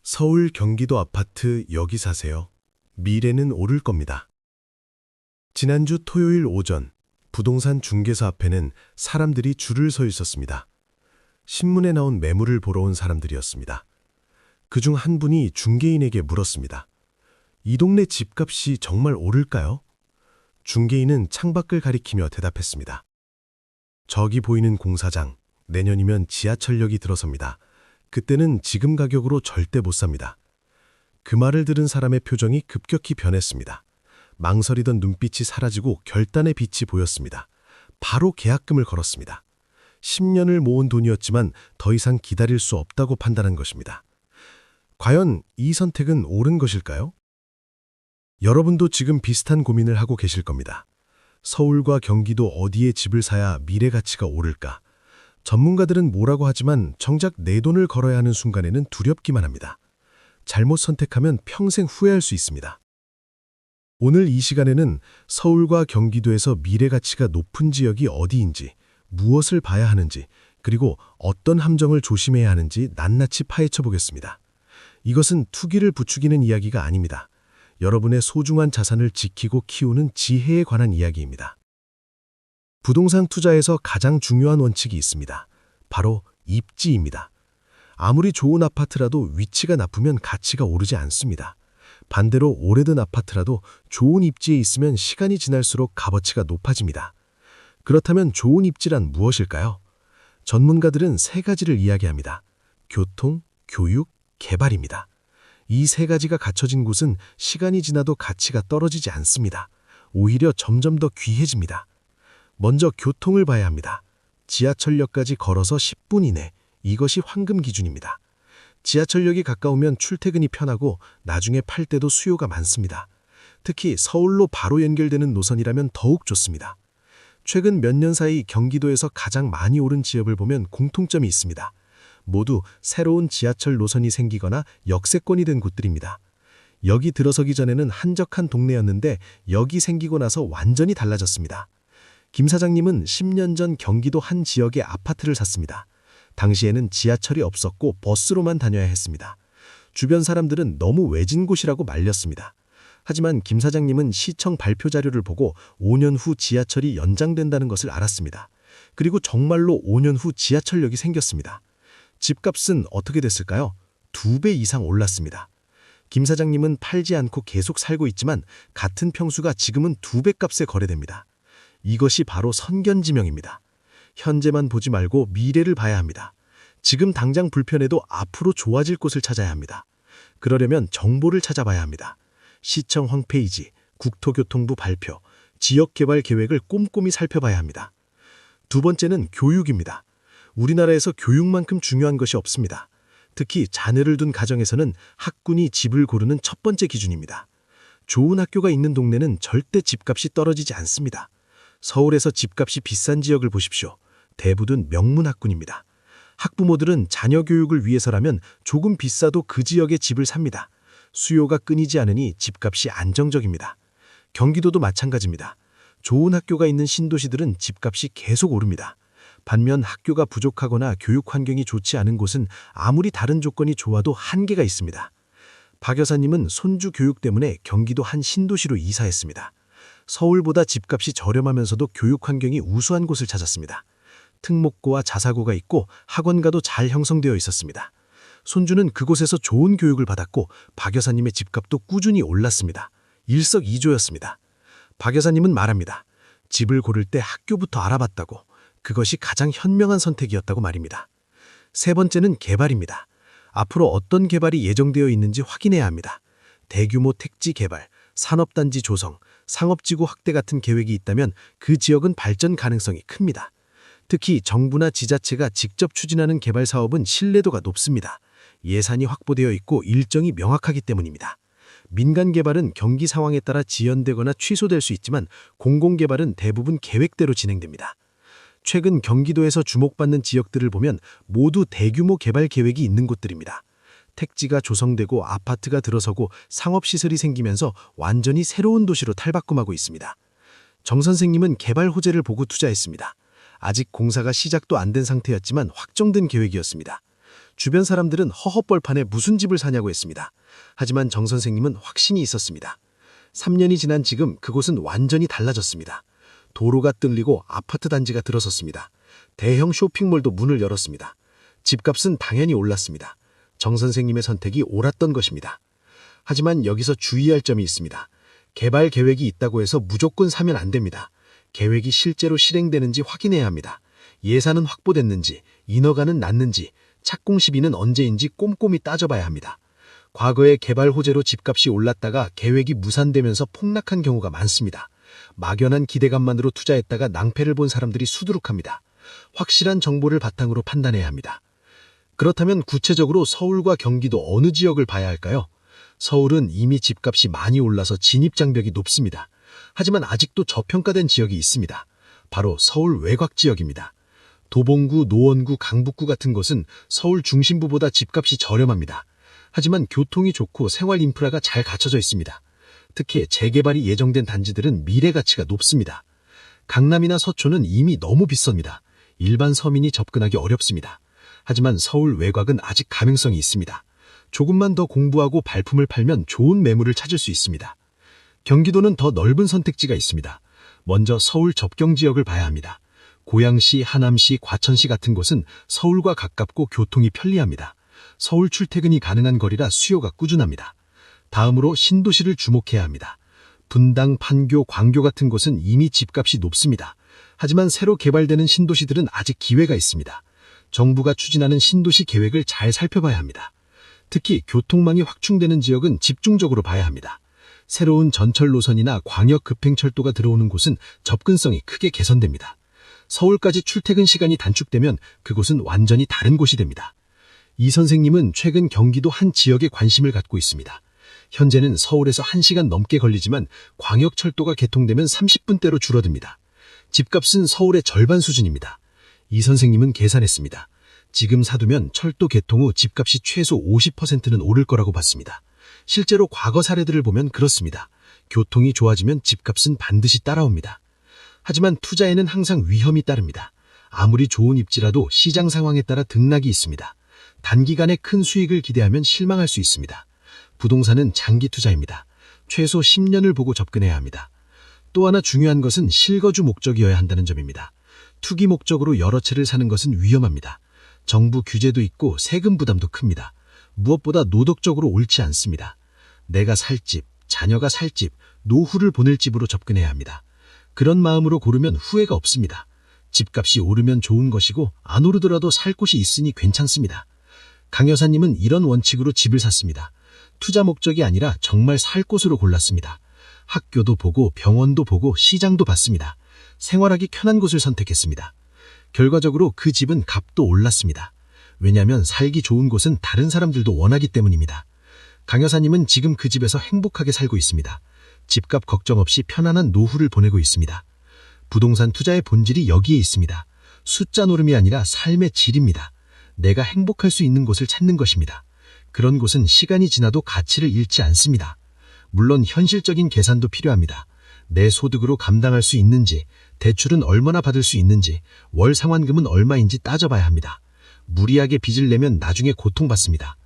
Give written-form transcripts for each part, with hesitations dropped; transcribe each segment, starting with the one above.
서울 경기도 아파트 여기 사세요. 미래는 오를 겁니다. 지난주 토요일 오전 부동산 중개사 앞에는 사람들이 줄을 서 있었습니다. 신문에 나온 매물을 보러 온 사람들이었습니다. 그중 한 분이 중개인에게 물었습니다. 이 동네 집값이 정말 오를까요? 중개인은 창밖을 가리키며 대답했습니다. 저기 보이는 공사장, 내년이면 지하철역이 들어섭니다. 그때는 지금 가격으로 절대 못 삽니다. 그 말을 들은 사람의 표정이 급격히 변했습니다. 망설이던 눈빛이 사라지고 결단의 빛이 보였습니다. 바로 계약금을 걸었습니다. 10년을 모은 돈이었지만 더 이상 기다릴 수 없다고 판단한 것입니다. 과연 이 선택은 옳은 것일까요? 여러분도 지금 비슷한 고민을 하고 계실 겁니다. 서울과 경기도 어디에 집을 사야 미래 가치가 오를까? 전문가들은 뭐라고 하지만 정작 내 돈을 걸어야 하는 순간에는 두렵기만 합니다. 잘못 선택하면 평생 후회할 수 있습니다. 오늘 이 시간에는 서울과 경기도에서 미래 가치가 높은 지역이 어디인지, 무엇을 봐야 하는지, 그리고 어떤 함정을 조심해야 하는지 낱낱이 파헤쳐 보겠습니다. 이것은 투기를 부추기는 이야기가 아닙니다. 여러분의 소중한 자산을 지키고 키우는 지혜에 관한 이야기입니다. 부동산 투자에서 가장 중요한 원칙이 있습니다. 바로 입지입니다. 아무리 좋은 아파트라도 위치가 나쁘면 가치가 오르지 않습니다. 반대로 오래된 아파트라도 좋은 입지에 있으면 시간이 지날수록 값어치가 높아집니다. 그렇다면 좋은 입지란 무엇일까요? 전문가들은 세 가지를 이야기합니다. 교통, 교육, 개발입니다. 이 세 가지가 갖춰진 곳은 시간이 지나도 가치가 떨어지지 않습니다. 오히려 점점 더 귀해집니다. 먼저 교통을 봐야 합니다. 지하철역까지 걸어서 10분 이내, 이것이 황금 기준입니다. 지하철역이 가까우면 출퇴근이 편하고 나중에 팔 때도 수요가 많습니다. 특히 서울로 바로 연결되는 노선이라면 더욱 좋습니다. 최근 몇 년 사이 경기도에서 가장 많이 오른 지역을 보면 공통점이 있습니다. 모두 새로운 지하철 노선이 생기거나 역세권이 된 곳들입니다. 여기 들어서기 전에는 한적한 동네였는데 여기 생기고 나서 완전히 달라졌습니다. 김 사장님은 10년 전 경기도 한 지역에 아파트를 샀습니다. 당시에는 지하철이 없었고 버스로만 다녀야 했습니다. 주변 사람들은 너무 외진 곳이라고 말렸습니다. 하지만 김 사장님은 시청 발표 자료를 보고 5년 후 지하철이 연장된다는 것을 알았습니다. 그리고 정말로 5년 후 지하철역이 생겼습니다. 집값은 어떻게 됐을까요? 2배 이상 올랐습니다. 김 사장님은 팔지 않고 계속 살고 있지만 같은 평수가 지금은 2배 값에 거래됩니다. 이것이 바로 선견지명입니다. 현재만 보지 말고 미래를 봐야 합니다. 지금 당장 불편해도 앞으로 좋아질 곳을 찾아야 합니다. 그러려면 정보를 찾아봐야 합니다. 시청 홈페이지, 국토교통부 발표, 지역개발 계획을 꼼꼼히 살펴봐야 합니다. 두 번째는 교육입니다. 우리나라에서 교육만큼 중요한 것이 없습니다. 특히 자녀를 둔 가정에서는 학군이 집을 고르는 첫 번째 기준입니다. 좋은 학교가 있는 동네는 절대 집값이 떨어지지 않습니다. 서울에서 집값이 비싼 지역을 보십시오. 대부분 명문학군입니다. 학부모들은 자녀 교육을 위해서라면 조금 비싸도 그 지역에 집을 삽니다. 수요가 끊이지 않으니 집값이 안정적입니다. 경기도도 마찬가지입니다. 좋은 학교가 있는 신도시들은 집값이 계속 오릅니다. 반면 학교가 부족하거나 교육 환경이 좋지 않은 곳은 아무리 다른 조건이 좋아도 한계가 있습니다. 박 여사님은 손주 교육 때문에 경기도 한 신도시로 이사했습니다. 서울보다 집값이 저렴하면서도 교육 환경이 우수한 곳을 찾았습니다. 특목고와 자사고가 있고 학원가도 잘 형성되어 있었습니다. 손주는 그곳에서 좋은 교육을 받았고 박 여사님의 집값도 꾸준히 올랐습니다. 일석이조였습니다. 박 여사님은 말합니다. 집을 고를 때 학교부터 알아봤다고. 그것이 가장 현명한 선택이었다고 말입니다. 세 번째는 개발입니다. 앞으로 어떤 개발이 예정되어 있는지 확인해야 합니다. 대규모 택지 개발, 산업단지 조성, 상업지구 확대 같은 계획이 있다면 그 지역은 발전 가능성이 큽니다. 특히 정부나 지자체가 직접 추진하는 개발 사업은 신뢰도가 높습니다. 예산이 확보되어 있고 일정이 명확하기 때문입니다. 민간 개발은 경기 상황에 따라 지연되거나 취소될 수 있지만 공공개발은 대부분 계획대로 진행됩니다. 최근 경기도에서 주목받는 지역들을 보면 모두 대규모 개발 계획이 있는 곳들입니다. 택지가 조성되고 아파트가 들어서고 상업시설이 생기면서 완전히 새로운 도시로 탈바꿈하고 있습니다. 정 선생님은 개발 호재를 보고 투자했습니다. 아직 공사가 시작도 안 된 상태였지만 확정된 계획이었습니다. 주변 사람들은 허허벌판에 무슨 집을 사냐고 했습니다. 하지만 정 선생님은 확신이 있었습니다. 3년이 지난 지금 그곳은 완전히 달라졌습니다. 도로가 뚫리고 아파트 단지가 들어섰습니다. 대형 쇼핑몰도 문을 열었습니다. 집값은 당연히 올랐습니다. 정 선생님의 선택이 옳았던 것입니다. 하지만 여기서 주의할 점이 있습니다. 개발 계획이 있다고 해서 무조건 사면 안 됩니다. 계획이 실제로 실행되는지 확인해야 합니다. 예산은 확보됐는지, 인허가는 났는지, 착공 시비는 언제인지 꼼꼼히 따져봐야 합니다. 과거에 개발 호재로 집값이 올랐다가 계획이 무산되면서 폭락한 경우가 많습니다. 막연한 기대감만으로 투자했다가 낭패를 본 사람들이 수두룩합니다. 확실한 정보를 바탕으로 판단해야 합니다. 그렇다면 구체적으로 서울과 경기도 어느 지역을 봐야 할까요? 서울은 이미 집값이 많이 올라서 진입장벽이 높습니다. 하지만 아직도 저평가된 지역이 있습니다. 바로 서울 외곽 지역입니다. 도봉구, 노원구, 강북구 같은 곳은 서울 중심부보다 집값이 저렴합니다. 하지만 교통이 좋고 생활 인프라가 잘 갖춰져 있습니다. 특히 재개발이 예정된 단지들은 미래 가치가 높습니다. 강남이나 서초는 이미 너무 비쌉니다. 일반 서민이 접근하기 어렵습니다. 하지만 서울 외곽은 아직 가능성이 있습니다. 조금만 더 공부하고 발품을 팔면 좋은 매물을 찾을 수 있습니다. 경기도는 더 넓은 선택지가 있습니다. 먼저 서울 접경 지역을 봐야 합니다. 고양시, 하남시, 과천시 같은 곳은 서울과 가깝고 교통이 편리합니다. 서울 출퇴근이 가능한 거리라 수요가 꾸준합니다. 다음으로 신도시를 주목해야 합니다. 분당, 판교, 광교 같은 곳은 이미 집값이 높습니다. 하지만 새로 개발되는 신도시들은 아직 기회가 있습니다. 정부가 추진하는 신도시 계획을 잘 살펴봐야 합니다. 특히 교통망이 확충되는 지역은 집중적으로 봐야 합니다. 새로운 전철 노선이나 광역 급행철도가 들어오는 곳은 접근성이 크게 개선됩니다. 서울까지 출퇴근 시간이 단축되면 그곳은 완전히 다른 곳이 됩니다. 이 선생님은 최근 경기도 한 지역에 관심을 갖고 있습니다. 현재는 서울에서 1시간 넘게 걸리지만 광역철도가 개통되면 30분대로 줄어듭니다. 집값은 서울의 절반 수준입니다. 이 선생님은 계산했습니다. 지금 사두면 철도 개통 후 집값이 최소 50%는 오를 거라고 봤습니다. 실제로 과거 사례들을 보면 그렇습니다. 교통이 좋아지면 집값은 반드시 따라옵니다. 하지만 투자에는 항상 위험이 따릅니다. 아무리 좋은 입지라도 시장 상황에 따라 등락이 있습니다. 단기간에 큰 수익을 기대하면 실망할 수 있습니다. 부동산은 장기 투자입니다. 최소 10년을 보고 접근해야 합니다. 또 하나 중요한 것은 실거주 목적이어야 한다는 점입니다. 투기 목적으로 여러 채를 사는 것은 위험합니다. 정부 규제도 있고 세금 부담도 큽니다. 무엇보다 노덕적으로 옳지 않습니다. 내가 살 집, 자녀가 살 집, 노후를 보낼 집으로 접근해야 합니다. 그런 마음으로 고르면 후회가 없습니다. 집값이 오르면 좋은 것이고 안 오르더라도 살 곳이 있으니 괜찮습니다. 강 여사님은 이런 원칙으로 집을 샀습니다. 투자 목적이 아니라 정말 살 곳으로 골랐습니다. 학교도 보고 병원도 보고 시장도 봤습니다. 생활하기 편한 곳을 선택했습니다. 결과적으로 그 집은 값도 올랐습니다. 왜냐하면 살기 좋은 곳은 다른 사람들도 원하기 때문입니다. 강 여사님은 지금 그 집에서 행복하게 살고 있습니다. 집값 걱정 없이 편안한 노후를 보내고 있습니다. 부동산 투자의 본질이 여기에 있습니다. 숫자 노름이 아니라 삶의 질입니다. 내가 행복할 수 있는 곳을 찾는 것입니다. 그런 곳은 시간이 지나도 가치를 잃지 않습니다. 물론 현실적인 계산도 필요합니다. 내 소득으로 감당할 수 있는지, 대출은 얼마나 받을 수 있는지, 월 상환금은 얼마인지 따져봐야 합니다. 무리하게 빚을 내면 나중에 고통받습니다.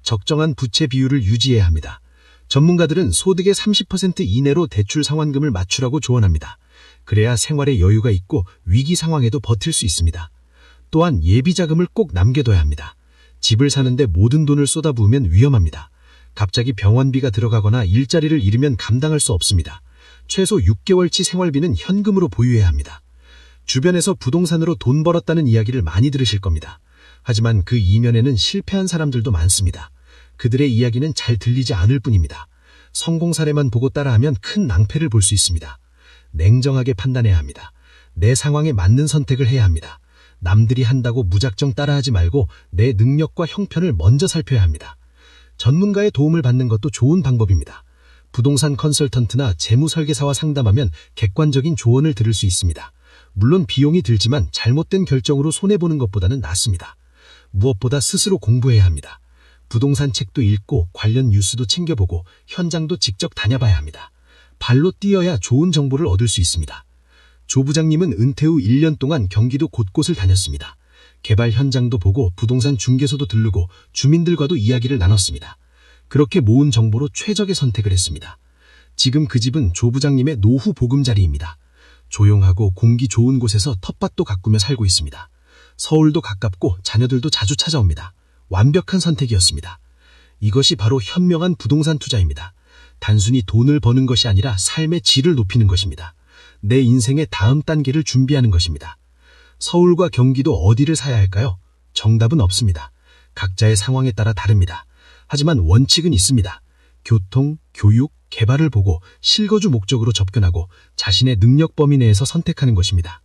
적정한 부채 비율을 유지해야 합니다. 전문가들은 소득의 30% 이내로 대출 상환금을 맞추라고 조언합니다. 그래야 생활에 여유가 있고 위기 상황에도 버틸 수 있습니다. 또한 예비 자금을 꼭 남겨둬야 합니다. 집을 사는데 모든 돈을 쏟아부으면 위험합니다. 갑자기 병원비가 들어가거나 일자리를 잃으면 감당할 수 없습니다. 최소 6개월치 생활비는 현금으로 보유해야 합니다. 주변에서 부동산으로 돈 벌었다는 이야기를 많이 들으실 겁니다. 하지만 그 이면에는 실패한 사람들도 많습니다. 그들의 이야기는 잘 들리지 않을 뿐입니다. 성공 사례만 보고 따라하면 큰 낭패를 볼 수 있습니다. 냉정하게 판단해야 합니다. 내 상황에 맞는 선택을 해야 합니다. 남들이 한다고 무작정 따라하지 말고 내 능력과 형편을 먼저 살펴야 합니다. 전문가의 도움을 받는 것도 좋은 방법입니다. 부동산 컨설턴트나 재무설계사와 상담하면 객관적인 조언을 들을 수 있습니다. 물론 비용이 들지만 잘못된 결정으로 손해보는 것보다는 낫습니다. 무엇보다 스스로 공부해야 합니다. 부동산 책도 읽고 관련 뉴스도 챙겨보고 현장도 직접 다녀봐야 합니다. 발로 뛰어야 좋은 정보를 얻을 수 있습니다. 조 부장님은 은퇴 후 1년 동안 경기도 곳곳을 다녔습니다. 개발 현장도 보고 부동산 중개소도 들르고 주민들과도 이야기를 나눴습니다. 그렇게 모은 정보로 최적의 선택을 했습니다. 지금 그 집은 조 부장님의 노후 보금자리입니다. 조용하고 공기 좋은 곳에서 텃밭도 가꾸며 살고 있습니다. 서울도 가깝고 자녀들도 자주 찾아옵니다. 완벽한 선택이었습니다. 이것이 바로 현명한 부동산 투자입니다. 단순히 돈을 버는 것이 아니라 삶의 질을 높이는 것입니다. 내 인생의 다음 단계를 준비하는 것입니다. 서울과 경기도 어디를 사야 할까요? 정답은 없습니다. 각자의 상황에 따라 다릅니다. 하지만 원칙은 있습니다. 교통, 교육, 개발을 보고 실거주 목적으로 접근하고 자신의 능력 범위 내에서 선택하는 것입니다.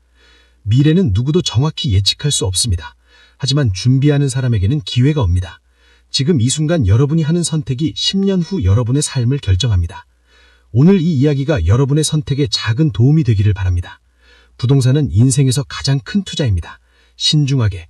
미래는 누구도 정확히 예측할 수 없습니다. 하지만 준비하는 사람에게는 기회가 옵니다. 지금 이 순간 여러분이 하는 선택이 10년 후 여러분의 삶을 결정합니다. 오늘 이 이야기가 여러분의 선택에 작은 도움이 되기를 바랍니다. 부동산은 인생에서 가장 큰 투자입니다. 신중하게,